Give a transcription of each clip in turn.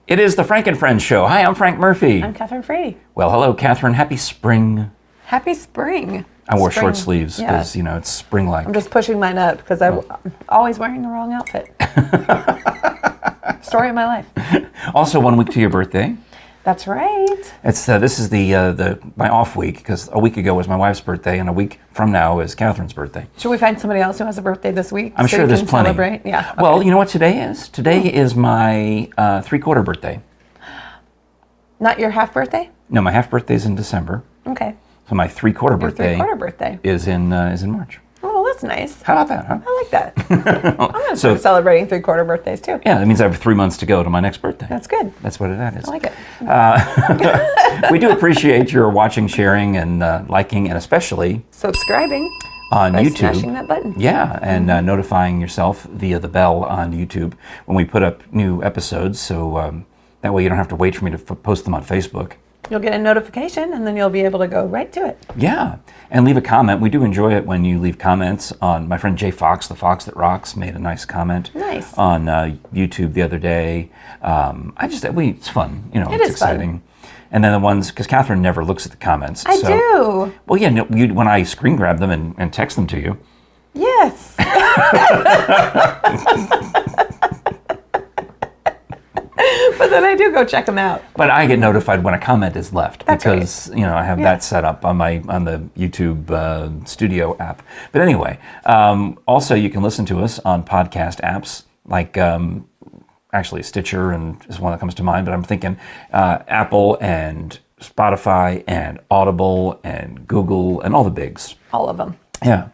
It is the Frank and Friends show. Hi, I'm Frank Murphy. I'm Kathryn Frady. Well, hello, Kathryn. Happy spring. Happy spring. I wore short sleeves because, it's spring-like. I'm just pushing mine up because I'm always wearing the wrong outfit. Story of my life. Also, 1 week to your birthday. That's right. It's this is the my off week because a week ago was my wife's birthday and a week from now is Kathryn's birthday. Should we find somebody else who has a birthday this week? I'm sure there's plenty. Celebrate? Yeah. Okay. Well, you know what today is? Today is my 3/4 birthday. Not your half birthday? No, my half birthday is in December. Okay. So my 3/4 birthday. Your 3/4 birthday is in March. Oh, that's nice. How about that, huh? I like that. I'm going to start celebrating 3/4 birthdays too. Yeah, that means I have 3 months to go to my next birthday. That's good. That's what that is. I like it. We do appreciate your watching, sharing, and liking, and especially subscribing on by YouTube. Smashing that button. Yeah, and notifying yourself via the bell on YouTube when we put up new episodes, so that way you don't have to wait for me to post them on Facebook. You'll get a notification, and then you'll be able to go right to it. Yeah, and leave a comment. We do enjoy it when you leave comments. On my friend Jay Fox, the Fox That Rocks, made a nice comment. Nice. On YouTube the other day. It's fun. It's exciting. Fun. And then the ones, because Kathryn never looks at the comments. I do. Well, yeah, when I screen grab them and text them to you. Yes. But then I do go check them out. But I get notified when a comment is left. That's because right. I have that set up on the YouTube Studio app. But anyway, also you can listen to us on podcast apps like actually Stitcher and is one that comes to mind. But I'm thinking Apple and Spotify and Audible and Google and all the bigs. All of them. Yeah,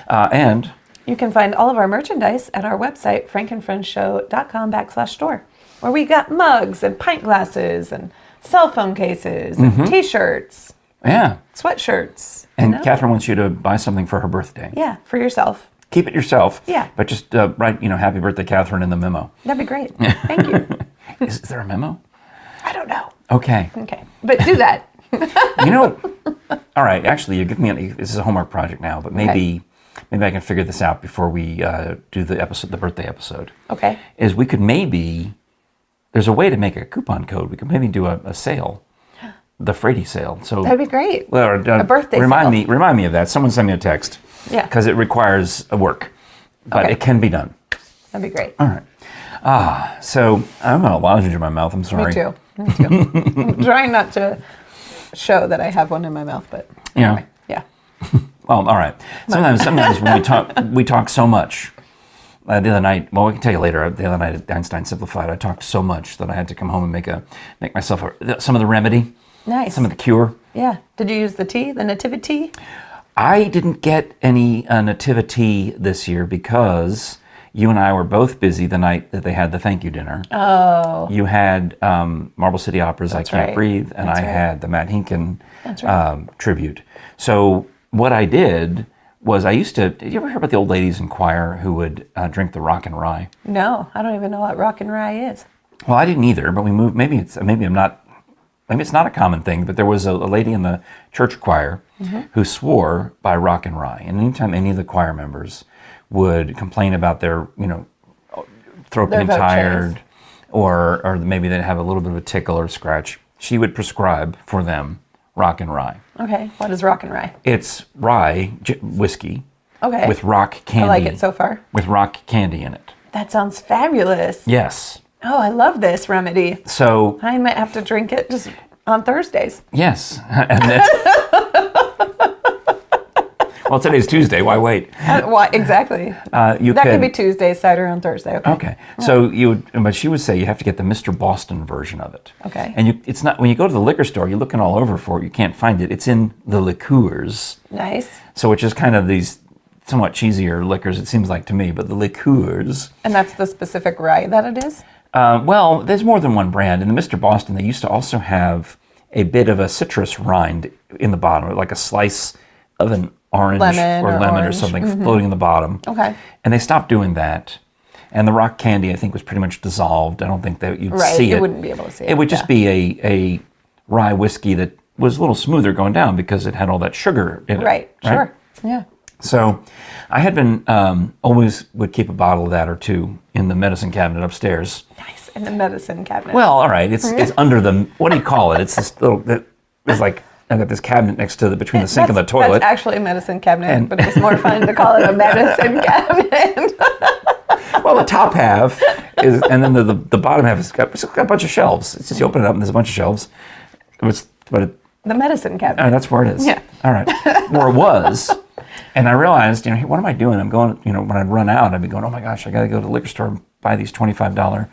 and you can find all of our merchandise at our website frankandfriendshow.com/store. Where we got mugs and pint glasses and cell phone cases and T-shirts. Yeah. Sweatshirts. And Kathryn wants you to buy something for her birthday. Yeah, for yourself. Keep it yourself. Yeah. But just write, happy birthday, Kathryn, in the memo. That'd be great. Thank you. Is there a memo? I don't know. Okay. Okay. But do that. All right. Actually, you give me this is a homework project now, but maybe I can figure this out before we do the birthday episode. Okay. Is we could there's a way to make a coupon code. We could maybe do a sale, the Frady sale. So that'd be great. Well, a birthday sale. Remind me of that. Someone send me a text. Yeah. Because it requires a work, but it can be done. That'd be great. All right. So I'm a lozenge in my mouth. I'm sorry. Me too. I'm trying not to show that I have one in my mouth, but anyway, yeah. Well, all right. Sometimes when we talk so much. The other night, we can tell you later. The other night at Einstein Simplified, I talked so much that I had to come home and make myself some of the remedy. Nice. Some of the cure. Yeah. Did you use the nativity? I didn't get any nativity this year because you and I were both busy the night that they had the thank you dinner. Oh. You had Marble City Opera's I Can't Breathe, and I had the Matt Hinken tribute. So what I did was did you ever hear about the old ladies in choir who would drink the Rock Rye? No, I don't even know what Rock Rye is. Well, I didn't either, but we moved, maybe it's not a common thing, but there was a lady in the church choir who swore by Rock Rye. And anytime any of the choir members would complain about their, throat being tired, or maybe they'd have a little bit of a tickle or scratch, she would prescribe for them Rock Rye. Okay, what is Rock Rye? It's rye whiskey with rock candy. I like it so far. With rock candy in it. That sounds fabulous. Yes. Oh, I love this remedy. So I might have to drink it just on Thursdays. Yes. And then, well, today's Tuesday. Why wait? Exactly. That could be Tuesday, cider on Thursday. Okay. So but she would say you have to get the Mr. Boston version of it. Okay. And it's not when you go to the liquor store, you're looking all over for it. You can't find it. It's in the liqueurs. Nice. So which is kind of these somewhat cheesier liquors, it seems like to me, but the liqueurs. And that's the specific rye that it is? Well, there's more than one brand. In the Mr. Boston, they used to also have a bit of a citrus rind in the bottom, like a slice of an orange or lemon or something floating in the bottom. Okay. And they stopped doing that. And the rock candy, I think, was pretty much dissolved. I don't think that you'd see it. You wouldn't be able to see it. It would just be a rye whiskey that was a little smoother going down because it had all that sugar in it. Right, sure. Yeah. So I had been, always would keep a bottle of that or two in the medicine cabinet upstairs. Nice. In the medicine cabinet. Well, all right. It's under the, what do you call it? It's this little, it's like, I've got this cabinet next to between the sink and the toilet. That's actually a medicine cabinet, but it's more fun to call it a medicine cabinet. Well, the top half is, and then the bottom half it's got a bunch of shelves. It's just you open it up and there's a bunch of shelves. The medicine cabinet. That's where it is. Yeah. All right. Where it was. And I realized, hey, what am I doing? I'm going, when I'd run out, I'd be going, oh my gosh, I got to go to the liquor store and buy these $25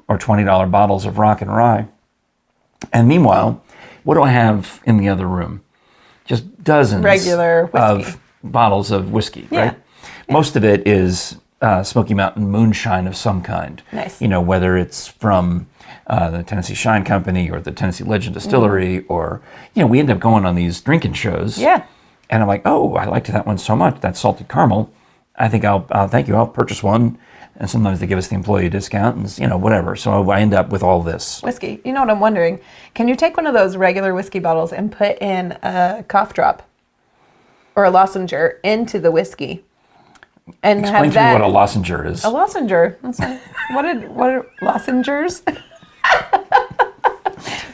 or $20 bottles of Rock and Rye. And meanwhile, what do I have in the other room? Just dozens regular whiskey. Of bottles of whiskey, Yeah. right? Yeah. Most of it is Smoky Mountain moonshine of some kind. Nice. Whether it's from the Tennessee Shine Company or the Tennessee Legend Distillery, or, we end up going on these drinking shows. Yeah. And I'm like, oh, I liked that one so much, that salted caramel. I think thank you, I'll purchase one. And sometimes they give us the employee discount and, whatever. So I end up with all this. Whiskey. You know what I'm wondering? Can you take one of those regular whiskey bottles and put in a cough drop or a lozenger into the whiskey? And explain have to me that, what a lozenger is. A lozenger. What are lozengers?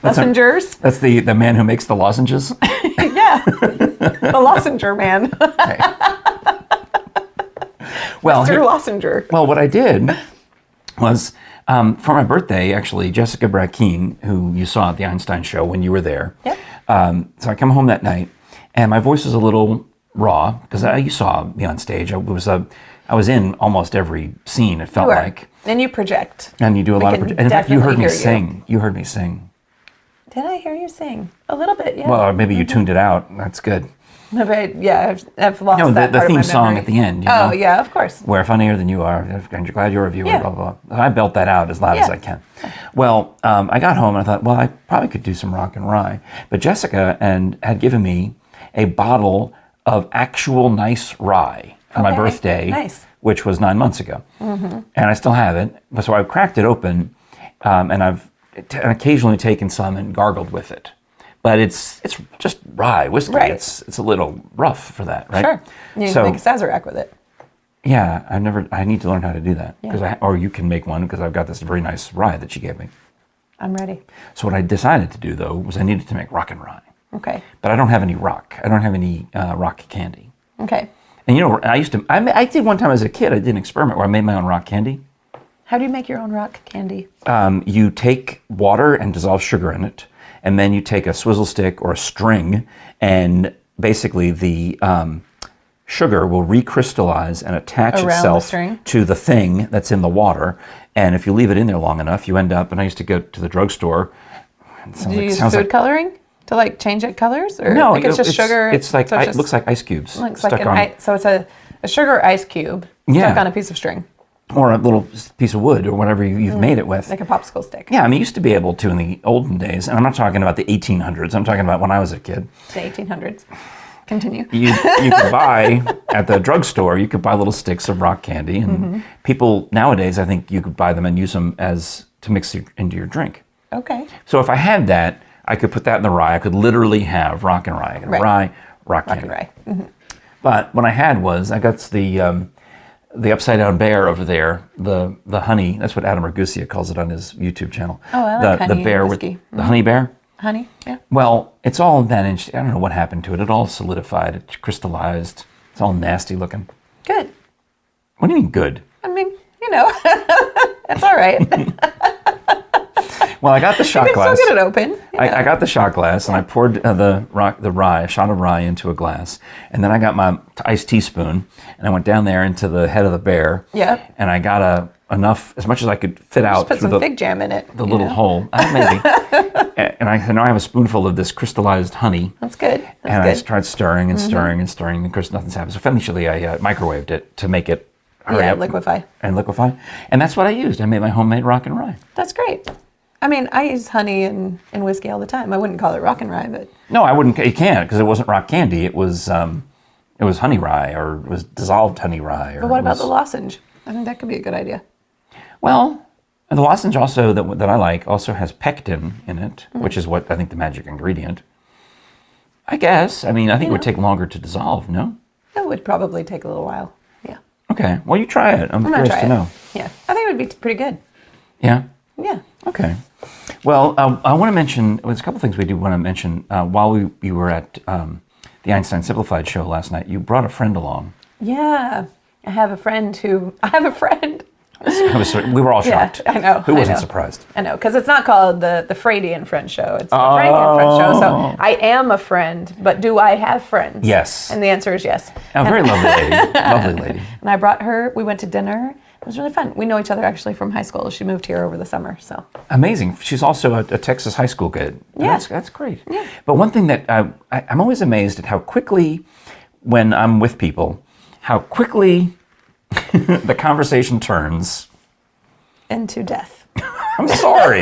Lozengers? That's the man who makes the lozenges? Yeah. The lozenger man. Okay. Well, Mr. Lozenger. Well, what I did was, for my birthday, actually, Jessica Brackeen, who you saw at the Einstein show when you were there. Yep. So I come home that night, and my voice was a little raw, because you saw me on stage. I was in almost every scene, it felt like. And you project. And you do a lot of project. In fact, you heard me sing. You heard me sing. Did I hear you sing? A little bit, yeah. Well, maybe you tuned it out. That's good. Yeah, I've lost that the part theme of my song memory. at the end. Oh, yeah, of course. We're funnier than you are, and you're glad you're a viewer, Yeah. blah, blah, blah. I belt that out as loud as I can. Well, I got home and I thought, well, I probably could do some Rock and Rye. But Jessica had given me a bottle of actual nice rye for my birthday, Nice. which was 9 months ago. Mm-hmm. And I still have it. So I cracked it open, and I've occasionally taken some and gargled with it. But it's just rye whiskey. Right. It's a little rough for that, right? Sure. You can make a Sazerac with it. Yeah, I need to learn how to do that. Or you can make one, because I've got this very nice rye that she gave me. I'm ready. So what I decided to do, though, was I needed to make Rock and Rye. Okay. But I don't have any rock. I don't have any rock candy. Okay. And I did one time as a kid, I did an experiment where I made my own rock candy. How do you make your own rock candy? You take water and dissolve sugar in it, and then you take a swizzle stick or a string, and basically the sugar will recrystallize and attach Around itself the to the thing that's in the water. And if you leave it in there long enough, you end up, and I used to go to the drugstore. Do you use food coloring to change it colors? Or no, it's just sugar? It's like, it looks like ice cubes. So it's a sugar ice cube stuck on a piece of string. Or a little piece of wood or whatever you've made it with. Like a popsicle stick. Yeah, I mean, you used to be able to in the olden days, and I'm not talking about the 1800s, I'm talking about when I was a kid. The 1800s. Continue. You could buy, at the drugstore, you could buy little sticks of rock candy, and people nowadays, I think you could buy them and use them to mix into your drink. Okay. So if I had that, I could put that in the rye. I could literally have Rock and Rye. Rye, rock candy. Rock and Rye. Mm-hmm. But what I had was, I got the upside down bear over there, the honey. That's what Adam Ragusa calls it on his YouTube channel. Oh, I like honey the bear whiskey. with the honey bear. Honey, yeah. Well, it's all managed. I don't know what happened to it. It all solidified. It's crystallized. It's all nasty looking. Good. What do you mean good? I mean, that's all right. Well, I got the shot You can glass. still get it open. I got the shot glass, and I poured the rye, a shot of rye into a glass, and then I got my iced teaspoon, and I went down there into the head of the bear. Yep. And I got enough, as much as I could fit out. Just put some fig jam in it. The little hole, maybe. And I now have a spoonful of this crystallized honey. That's good. I tried stirring and stirring and stirring, and of course nothing's happened. So eventually I microwaved it to make it hurry up. Liquefy. And liquefy. And that's what I used. I made my homemade Rock and Rye. That's great. I mean, I use honey in whiskey all the time. I wouldn't call it Rock and Rye, but... No, I wouldn't. You can't, because it wasn't rock candy. It was honey rye, or it was dissolved honey rye. But what about the lozenge? I think that could be a good idea. Well, the lozenge also that I like also has pectin in it, which is what I think the magic ingredient. I guess. I mean, I think it would take longer to dissolve, no? It would probably take a little while. Yeah. Okay. Well, you try it. I'm gonna curious try to it. know. Yeah. I think it would be pretty good. Yeah. Yeah. Okay. Well, I want to mention, there's a couple things we do want to mention. While we were at the Einstein Simplified show last night, you brought a friend along. Yeah. I have a friend. We were all shocked. Yeah, I know. Who wasn't surprised? I know, because it's not called the Freudian Friend Show. It's the Frank and Friend Show. So I am a friend, but do I have friends? Yes. And the answer is yes. A very lovely lady. Lovely lady. And I brought her. We went to dinner. It was really fun. We know each other actually from high school. She moved here over the summer. So amazing. She's also a Texas high school kid. Yeah. That's great. Yeah. But one thing that I'm always amazed at how quickly, when I'm with people, how quickly the conversation turns into death. I'm sorry.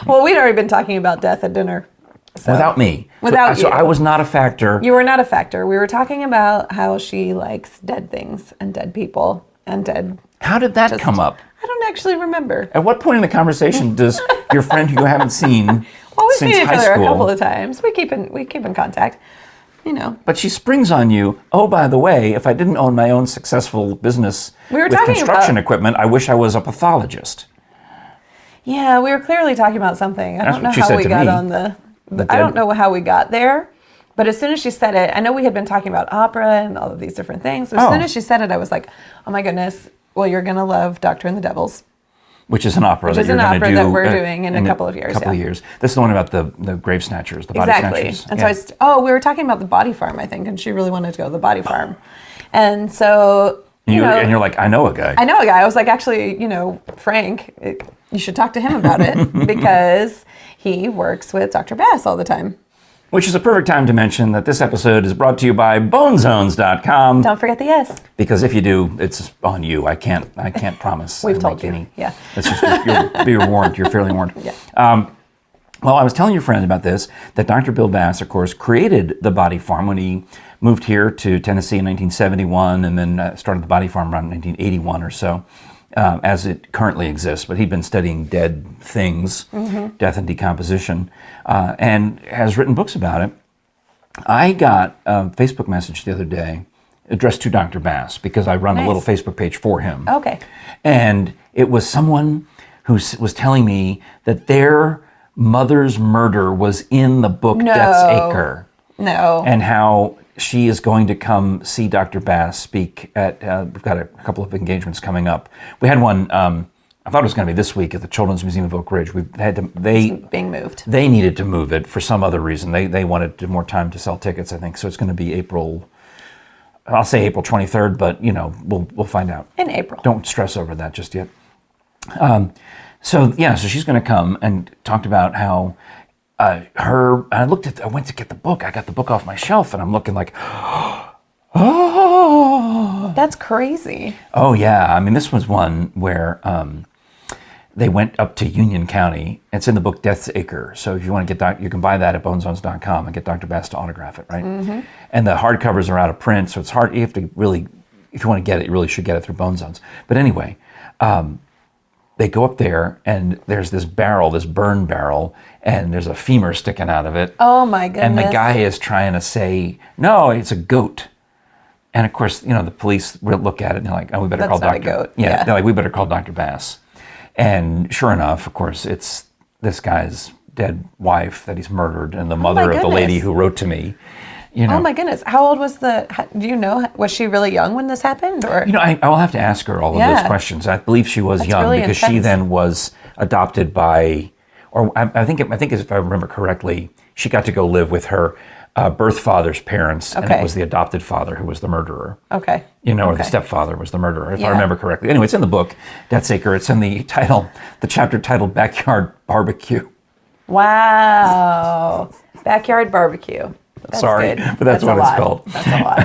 Well, we'd already been talking about death at dinner. So. Without me. Without so you. I was not a factor. You were not a factor. We were talking about how she likes dead things and dead people and dead. How did that come up? I don't actually remember. At what point in the conversation does your friend who you haven't seen Well, we've since seen each high other school, a couple of times. We keep in contact. You know. but she springs on you, oh, by the way, if I didn't own my own successful business We were with talking construction about- equipment, I wish I was a pathologist. Yeah, we were clearly talking about something. I That's don't know what she how said we to got me. on the The I dead- don't know how we got there. But as soon as she said it, I know we had been talking about opera and all of these different things. As soon as she said it, I was like, oh my goodness, well, you're going to love Doctor and the Devils. Which is an opera Which that is you're an going to opera do that we're doing in a couple of years, Couple of yeah. years. This is the one about the grave snatchers, the body Exactly. snatchers. And Yeah. so we were talking about the body farm, I think, and she really wanted to go to the body farm. And so, and you're like, I know a guy. I know a guy. I was like, actually, Frank, you should talk to him about it because he works with Dr. Bass all the time. Which is a perfect time to mention that this episode is brought to you by bonezones.com. Don't forget the S. Because if you do, it's on you. I can't promise. We've I told make you. any. Yeah. That's just you're warned. You're fairly warned. Yeah. Well, I was telling your friend about this, that Dr. Bill Bass, of course, created the Body Farm when he moved here to Tennessee in 1971 and then started the Body Farm around 1981 or so, as it currently exists. But he'd been studying dead things, death and decomposition, and has written books about it. I got a Facebook message the other day addressed to Dr. Bass because I run a little Facebook page for him. Okay. And it was someone who was telling me that their mother's murder was in the book Death's Acre. No. And how she is going to come see Dr. Bass speak at, we've got a couple of engagements coming up. We had one, I thought it was going to be this week at the Children's Museum of Oak Ridge. It's being moved. They needed to move it for some other reason. They wanted more time to sell tickets, I think. So it's going to be I'll say April 23rd, but we'll find out. In April. Don't stress over that just yet. So she's going to come and talked about how I went to get the book. I got the book off my shelf and I'm looking like, oh. That's crazy. Oh yeah. I mean, this was one where they went up to Union County. It's in the book Death's Acre. So if you want to get you can buy that at bonezones.com and get Dr. Bass to autograph it, right? Mm-hmm. And the hardcovers are out of print, so it's hard. You have to really, if you want to get it, you really should get it through Bone Zones. But anyway, they go up there and there's this burn barrel, and there's a femur sticking out of it. Oh my goodness. And the guy is trying to say, no, it's a goat. And of course, the police look at it and they're like, oh, we better call That's Dr. not a goat. Yeah, they're like, we better call Dr. Bass. And sure enough, of course, it's this guy's dead wife that he's murdered, and the mother of the lady who wrote to me. Oh my goodness. How old was do you know, was she really young when this happened? Or I will have to ask her all of those questions. I believe she was young really because she intense. then was adopted by, or I think if I remember correctly, she got to go live with her birth father's parents, and it was the adopted father who was the murderer. Okay. Or the stepfather was the murderer, if I Yeah. remember correctly. Anyway, it's in the book, Death's Acre. It's in the chapter titled Backyard Barbecue. Wow. Backyard barbecue. That's Sorry, good. but that's what a it's lot. called. That's a lot.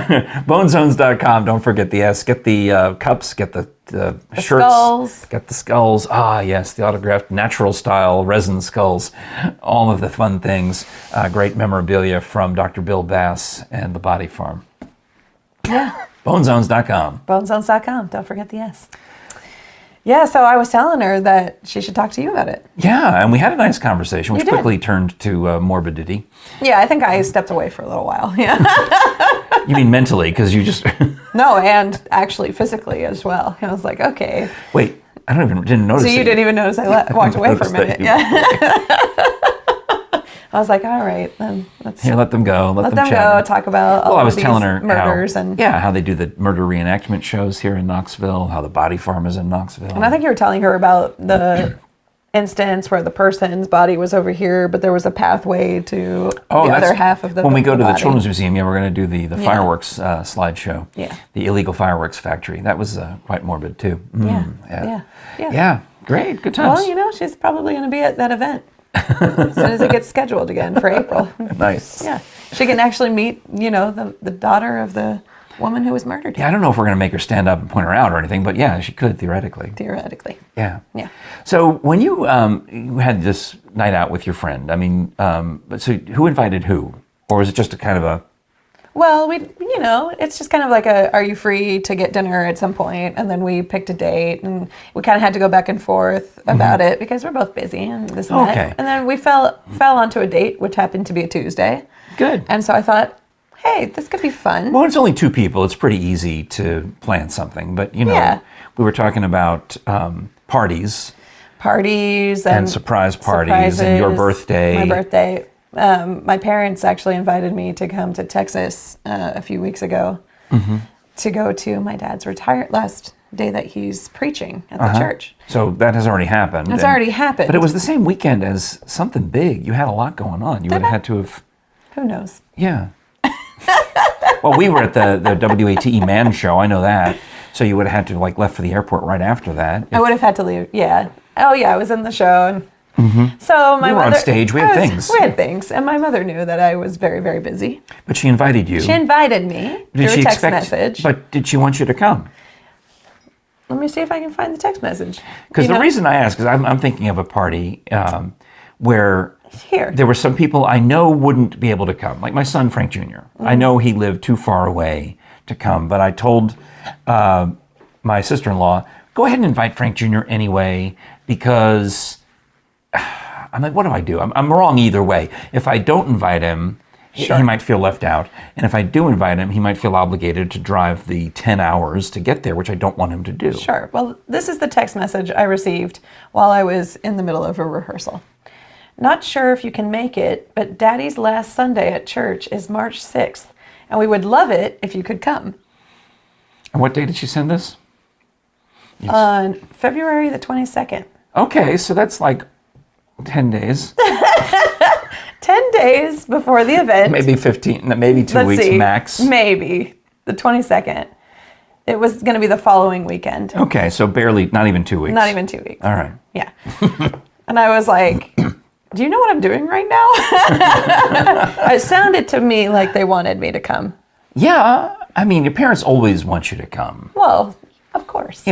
Bonezones.com. Don't forget the S. Get the cups. Get the shirts. Skulls. Get the skulls. Ah, yes, the autographed natural style resin skulls. All of the fun things. Great memorabilia from Dr. Bill Bass and the Body Farm. Yeah. Bonezones.com. Bonezones.com. Don't forget the S. Yeah, so I was telling her that she should talk to you about it. Yeah, and we had a nice conversation, which You did. quickly turned to morbidity. Yeah, I think I stepped away for a little while. Yeah. You mean mentally, because you just... No, and actually physically as well. I was like, okay. Wait, didn't notice. So you didn't even notice I walked away for a minute. Yeah. I was like, all right, then let's let them go. Let them go. Talk about all I was these telling her murders how they do the murder reenactment shows here in Knoxville, how the body farm is in Knoxville. And I think you were telling her about the instance where the person's body was over here, but there was a pathway to the other half of the when we go to the body. Children's Museum, we're going to do the fireworks slideshow. Yeah. The illegal fireworks factory. That was quite morbid too. Yeah. Great. Good times. Well, she's probably going to be at that event as soon as it gets scheduled again for April. Nice. Yeah. She can actually meet, the daughter of the woman who was murdered. Yeah, I don't know if we're going to make her stand up and point her out or anything, but yeah, she could theoretically. Theoretically. Yeah. Yeah. So when you had this night out with your friend, so who invited who? Or was it just a kind of a... Well, it's just kind of like are you free to get dinner at some point? And then we picked a date, and we kind of had to go back and forth about it because we're both busy and this and that. And then we fell onto a date, which happened to be a Tuesday. Good. And so I thought, hey, this could be fun. Well, it's only two people. It's pretty easy to plan something. But, we were talking about parties. Parties and surprise parties and your birthday. My birthday. My parents actually invited me to come to Texas a few weeks ago to go to my dad's last day that he's preaching at the church. So that has already happened. It's already happened. But it was the same weekend as something big. You had a lot going on. You would have had to have... Who knows? Yeah. Well, we were at the WATE Man show. I know that. So you would have had to left for the airport right after that. I would have had to leave. Yeah. Oh yeah, I was in the show and... So my we were mother, on stage. We had things. We had things, and my mother knew that I was very, very busy. But she invited you. She invited me through a text message. But did she want you to come? Let me see if I can find the text message. Because the reason I ask is I'm thinking of a party where there were some people I know wouldn't be able to come, like my son Frank Jr. I know he lived too far away to come, but I told my sister-in-law, go ahead and invite Frank Jr. anyway, because I'm like, what do I do? I'm wrong either way. If I don't invite him, he might feel left out. And if I do invite him, he might feel obligated to drive the 10 hours to get there, which I don't want him to do. Sure. Well, this is the text message I received while I was in the middle of a rehearsal. Not sure if you can make it, but Daddy's last Sunday at church is March 6th, and we would love it if you could come. And what day did she send this? On February the 22nd. Okay, so that's 10 days. 10 days before the event. Maybe 15, maybe 2 weeks max. Maybe. The 22nd. It was going to be the following weekend. Okay, so barely, not even 2 weeks. Not even 2 weeks. All right. Yeah. And I was like, do you know what I'm doing right now? It sounded to me like they wanted me to come. Yeah. I mean, your parents always want you to come. Well, of course.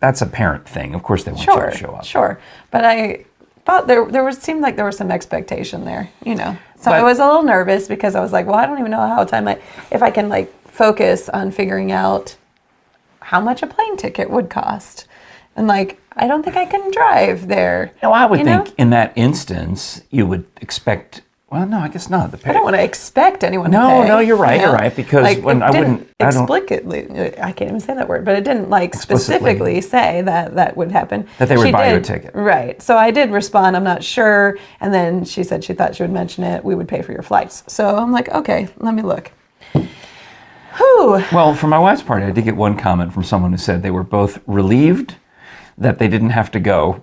That's a parent thing. Of course they want you to show up. Sure. But I thought seemed like there was some expectation there, So I was a little nervous because I was like, well, I don't even know if I can focus on figuring out how much a plane ticket would cost. And I don't think I can drive there. No, I would think in that instance you would expect. Well, no, I guess not. I don't want to expect anyone to pay. No, you're right. You're right. Because when I wouldn't explicitly, I can't even say that word, but it didn't specifically say that would happen. That they would buy you a ticket. Right. So I did respond, I'm not sure. And then she said she thought she would mention it. We would pay for your flights. So I'm like, okay, let me look. Whew. Well, for my wife's party, I did get one comment from someone who said they were both relieved that they didn't have to go,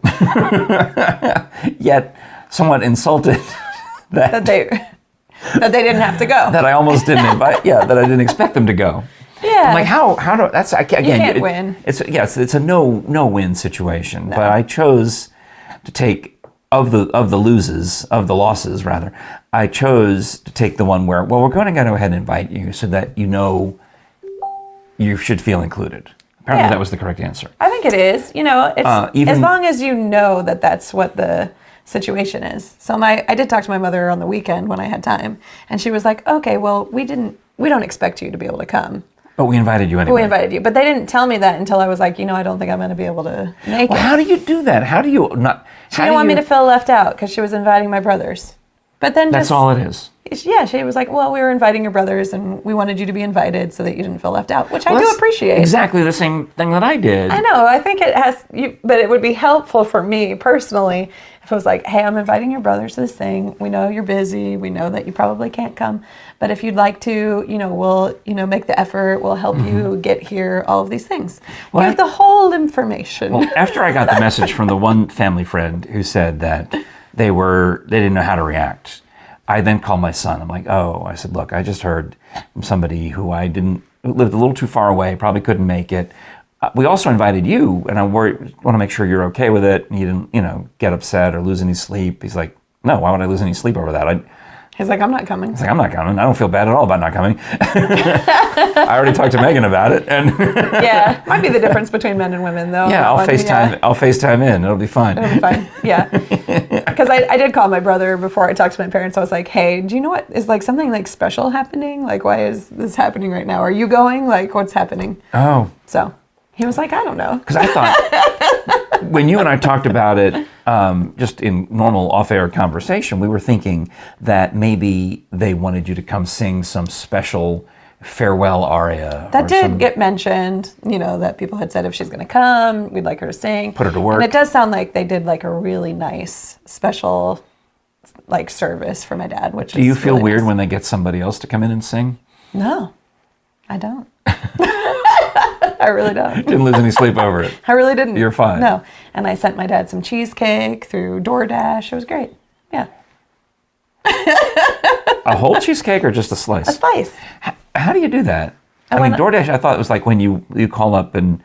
yet somewhat insulted that they didn't have to go. That I almost didn't invite. Yeah, that I didn't expect them to go. Yeah. I'm like, how do that's again? You can't win. It's a no win situation. No. But I chose to take of the losses rather. I chose to take the one where we're going to go ahead and invite you so that you should feel included. Apparently that was the correct answer. I think it is. It's as long as you know that that's what the situation is. So I did talk to my mother on the weekend when I had time, and she was like, "Okay, well, we don't expect you to be able to come, but we invited you anyway." We invited you, but they didn't tell me that until I was like, I don't think I'm going to be able to make it. How do you do that? How do you not? She didn't want me to feel left out because she was inviting my brothers. But then That's all it is. Yeah, she was like, well, we were inviting your brothers and we wanted you to be invited so that you didn't feel left out, which I do appreciate. Exactly the same thing that I did. I know. I think but it would be helpful for me personally if it was like, hey, I'm inviting your brothers to this thing. We know you're busy. We know that you probably can't come. But if you'd like to, we'll, make the effort. We'll help you get here, all of these things. Well, Give the whole information. Well, after I got the message from the one family friend who said that they didn't know how to react, I then called my son. I'm like, I said, look, I just heard from somebody who lived a little too far away, probably couldn't make it. We also invited you, and I want to make sure you're okay with it, and you didn't, get upset or lose any sleep. He's like, no, why would I lose any sleep over that? He's like, I'm not coming. He's like, I'm not coming. I don't feel bad at all about not coming. I already talked to Megan about it, and yeah, might be the difference between men and women, though. Yeah, I'll FaceTime in. It'll be fine. It'll be fine. Yeah, because I did call my brother before I talked to my parents. I was like, hey, do you know what is like something like special happening? Like, why is this happening right now? Are you going? Like, what's happening? Oh, so he was like, I don't know. Because I thought when you and I talked about it, just in normal off-air conversation, we were thinking that maybe they wanted you to come sing some special farewell aria. That did get mentioned, that people had said if she's going to come, we'd like her to sing. Put her to work. And it does sound like they did like a really nice special like service for my dad, which Do you feel really weird nice. when they get somebody else to come in and sing? No, I don't. I really don't. Didn't lose any sleep over it. I really didn't. You're fine. No. And I sent my dad some cheesecake through DoorDash. It was great. Yeah. A whole cheesecake or just a slice? A slice. How do you do that? I mean, DoorDash, I thought it was like when you call up and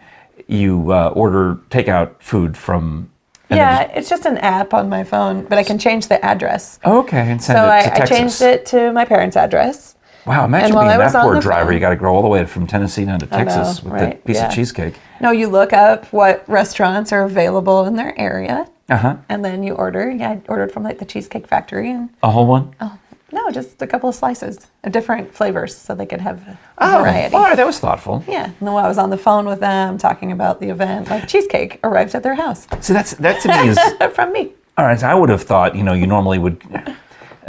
you order takeout food from... Yeah, it's just an app on my phone, but I can change the address. Oh, okay, and send so it to Texas. I changed it to my parents' address. Wow, imagine while being I was that on poor the driver. phone- You got to go all the way from Tennessee down to Texas with that piece of cheesecake. No, you look up what restaurants are available in their area, Uh-huh. and then you order. Yeah, I ordered from like the Cheesecake Factory, and A whole one? no, just a couple of slices of different flavors, so they could have a variety. All right, that was thoughtful. Yeah, and then while I was on the phone with them talking about the event, like cheesecake arrived at their house So that to me is... from me. All right, so I would have thought, you normally would...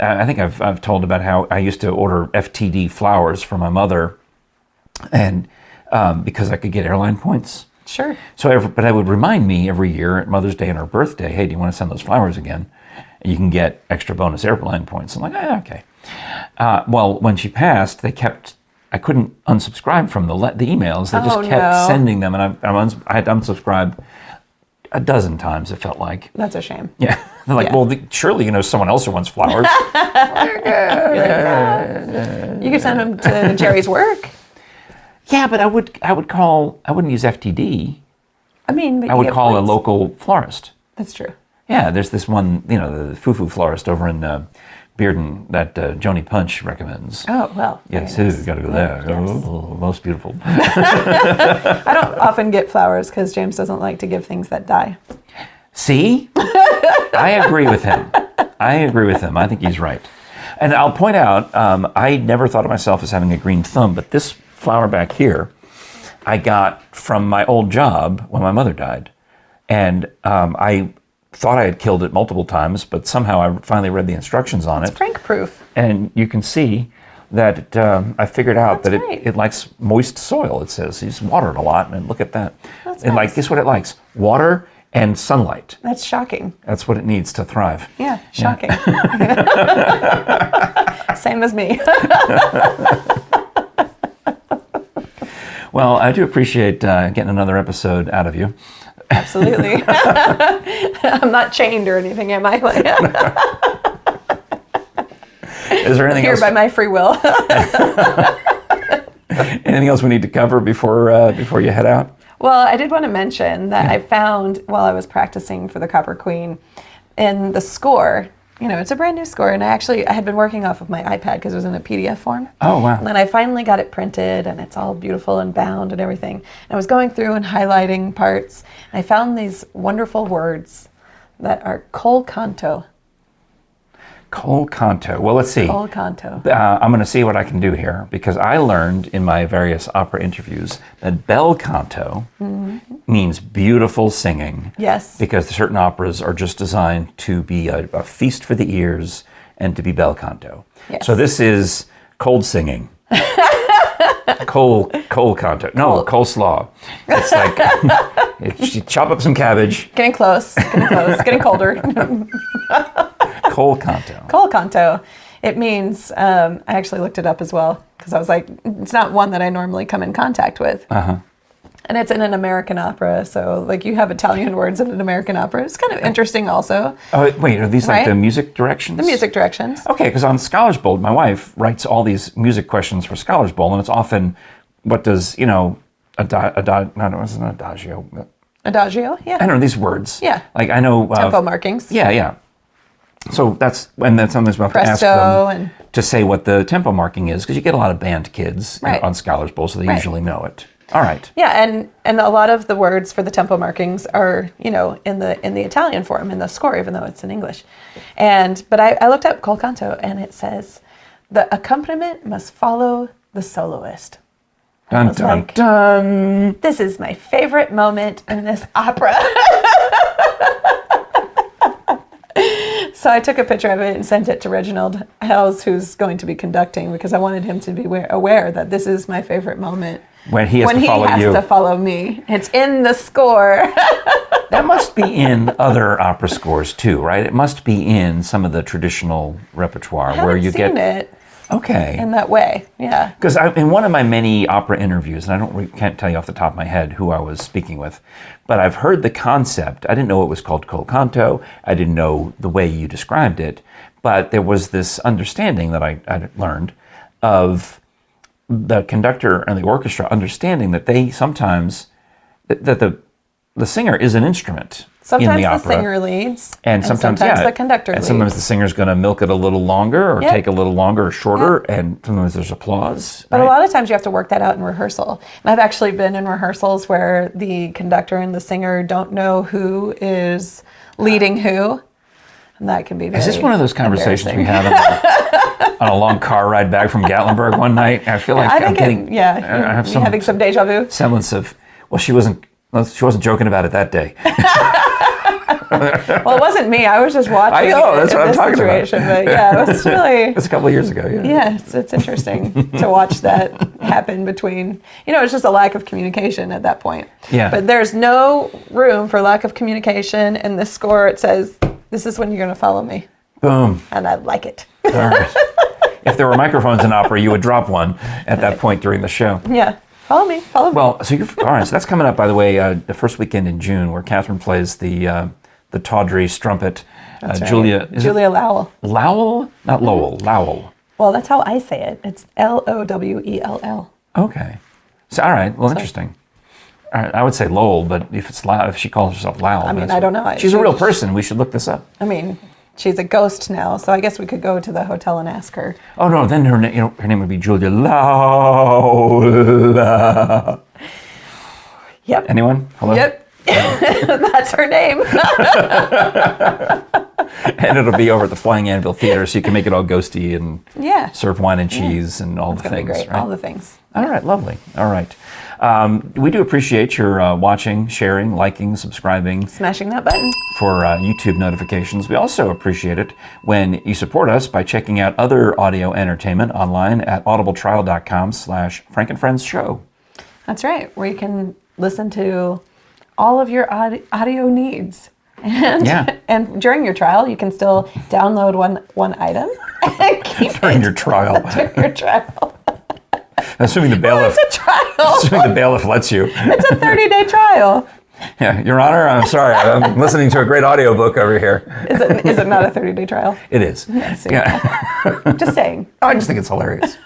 I think I've told about how I used to order FTD flowers for my mother, and because I could get airline points. Sure. But I would remind me every year at Mother's Day and her birthday, hey, do you want to send those flowers again? And you can get extra bonus airline points. I'm like, okay. Well, when she passed, I couldn't unsubscribe from the emails. They just kept sending them, and I had unsubscribed a dozen times, it felt like. That's a shame. Yeah. They're like, well, surely someone else who wants flowers. You could send them to Jerry's work. Yeah, but I wouldn't use FTD. I mean, but I would call a local florist. That's true. Yeah, there's this one, the foo-foo florist over in Bearden that Joni Punch recommends. Oh, well. Yes, nice. you got to go there. Yes. Oh, most beautiful. I don't often get flowers because James doesn't like to give things that die. See? I agree with him. I think he's right. And I'll point out, I never thought of myself as having a green thumb, but this flower back here, I got from my old job when my mother died. And I thought I had killed it multiple times, but somehow I finally read the instructions on it. It's Frank proof. And you can see that I figured out That's that right. it likes moist soil, it says. He's watered a lot, and look at that. That's And nice. guess what it likes? Water and sunlight. That's shocking. That's what it needs to thrive. Yeah, shocking. Same as me. Well, I do appreciate getting another episode out of you. Absolutely. I'm not chained or anything, am I? Is there anything Here else? by my free will. Anything else we need to cover before you head out? Well, I did want to mention that I found while I was practicing for the Copper Queen in the score, it's a brand new score, and I had been working off of my iPad because it was in a PDF form. Oh, wow. And then I finally got it printed, and it's all beautiful and bound and everything. And I was going through and highlighting parts, and I found these wonderful words that are col canto. Col canto. Well, let's see. Col canto. I'm going to see what I can do here, because I learned in my various opera interviews that bel canto means beautiful singing. Yes. Because certain operas are just designed to be a feast for the ears and to be bel canto. Yes. So this is cold singing. Cold canto. No, coleslaw. It's like you chop up some cabbage. Getting close, getting colder. Cold canto. Cold canto. It means, I actually looked it up as well, because I was like, it's not one that I normally come in contact with. And it's in an American opera, so like you have Italian words in an American opera. It's kind of interesting also. Oh, wait, are these like Right? the music directions? The music directions. Okay, because on Scholars Bowl, my wife writes all these music questions for Scholars Bowl, and it's often, what does, no, it wasn't adagio. Adagio, yeah. I don't know these words. Yeah. Like I know. Tempo markings. Yeah. So that's sometimes we'll have to ask Presto them to say what the tempo marking is, because you get a lot of band kids Right. on Scholars Bowl, so they Right. usually know it. All right. Yeah, and a lot of the words for the tempo markings are, in the Italian form in the score, even though it's in English. But I looked up col canto, and it says the accompaniment must follow the soloist. Dun dun dun. This is my favorite moment in this opera. So I took a picture of it and sent it to Reginald Hales, who's going to be conducting, because I wanted him to be aware that this is my favorite moment. When he has to follow me. It's in the score. That must be in other opera scores too, right? It must be in some of the traditional repertoire where you seen get it okay in that way. Yeah. Because in one of my many opera interviews, and can't tell you off the top of my head who I was speaking with, but I've heard the concept. I didn't know it was called col canto. I didn't know the way you described it, but there was this understanding that I learned of the conductor and the orchestra understanding that they sometimes that the singer is an instrument Sometimes in the the opera. singer leads, And sometimes the conductor and leads. sometimes the singer's going to milk it a little longer or Yep. take a little longer or shorter, and sometimes there's applause. But right? a lot of times you have to work that out in rehearsal. And I've actually been in rehearsals where the conductor and the singer don't know who is leading who. And that can be very Is this one of those conversations we embarrassing. had on a long car ride back from Gatlinburg one night? I feel like I I'm think getting you're having some deja vu. semblance of, well, she wasn't joking about it that day. Well, it wasn't me. I was just watching. I know, that's in what I'm this talking about. situation. But yeah, it was really. It's a couple of years ago, yeah. Yeah, it's interesting to watch that happen between, it's just a lack of communication at that point. Yeah. But there's no room for lack of communication. In this score, it says, this is when you're going to follow me. Boom. And I like it. All right. If there were microphones in opera, you would drop one at that point during the show. Yeah. Follow me. Well, so all right. So that's coming up, by the way, the first weekend in June, where Kathryn plays the tawdry strumpet. That's right. Julia Lowell. Lowell, not Lowell. Lowell. Well, that's how I say it. It's Lowell. Okay. So all right. Well, interesting. All right, I would say Lowell, but if she calls herself Lowell, I mean, I don't know. She's a real person. We should look this up. I mean, she's a ghost now, so I guess we could go to the hotel and ask her. Oh no, then her name would be Julia Lowell. Yep. Anyone? Hello? Yep. That's her name. And it'll be over at the Flying Anvil Theater, so you can make it all ghosty and Yeah. serve wine and cheese and all It's the going to be things. great. Right? All the things. All right, lovely. All right. We do appreciate your watching, sharing, liking, subscribing Smashing that button. for YouTube notifications. We also appreciate it when you support us by checking out other audio entertainment online at audibletrial.com/FrankandFriendsShow. That's right, where you can listen to all of your audio needs. And, Yeah. and during your trial, you can still download one item and keep During it your trial. during your trial. Assuming the bailiff, It's a trial. assuming the bailiff lets you. It's a 30-day trial. Yeah, Your Honor, I'm sorry. I'm listening to a great audiobook over here. Is it not a 30-day trial? It is. See. Yeah. Just saying. I just think it's hilarious.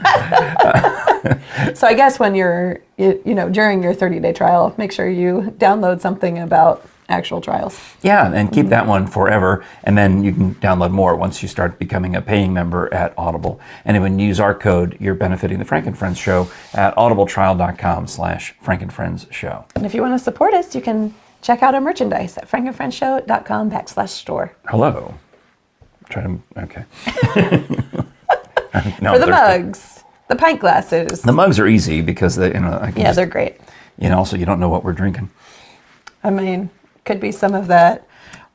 So I guess when you're, during your 30-day trial, make sure you download something about actual trials. Yeah, and keep that one forever, and then you can download more once you start becoming a paying member at Audible. And when you use our code, you're benefiting the Frank and Friends Show at audibletrial.com/FrankandFriendsShow. And if you want to support us, you can check out our merchandise at frankandfriendshow.com/store. Hello. Try to, okay. No, For the thirsty. mugs, the pint glasses. The mugs are easy because they, They're great. also you don't know what we're drinking. I mean, could be some of that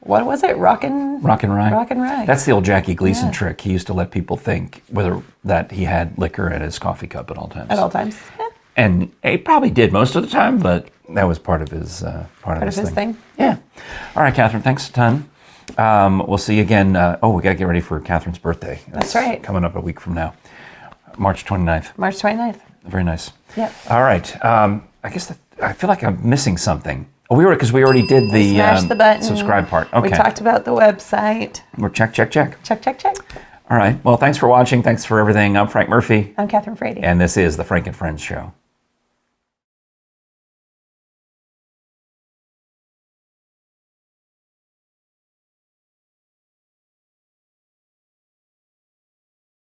what was it? Rock and Rye. Rock and Rye. That's the old Jackie Gleason Yeah. trick. He used to let people think that he had liquor at his coffee cup at all times. At all times. Yeah. And he probably did most of the time, but that was part of his thing. Yeah. All right, Kathryn, thanks a ton. We'll see you again. We got to get ready for Kathryn's birthday. That's right. Coming up a week from now, March 29th. March 29th. Very nice. Yep. All right. I guess I feel like I'm missing something. Oh, we already did the, Smash the button. subscribe part. Okay. We talked about the website. We're check. Check. All right. Well, thanks for watching. Thanks for everything. I'm Frank Murphy. I'm Kathryn Frady. And this is the Frank and Friends Show.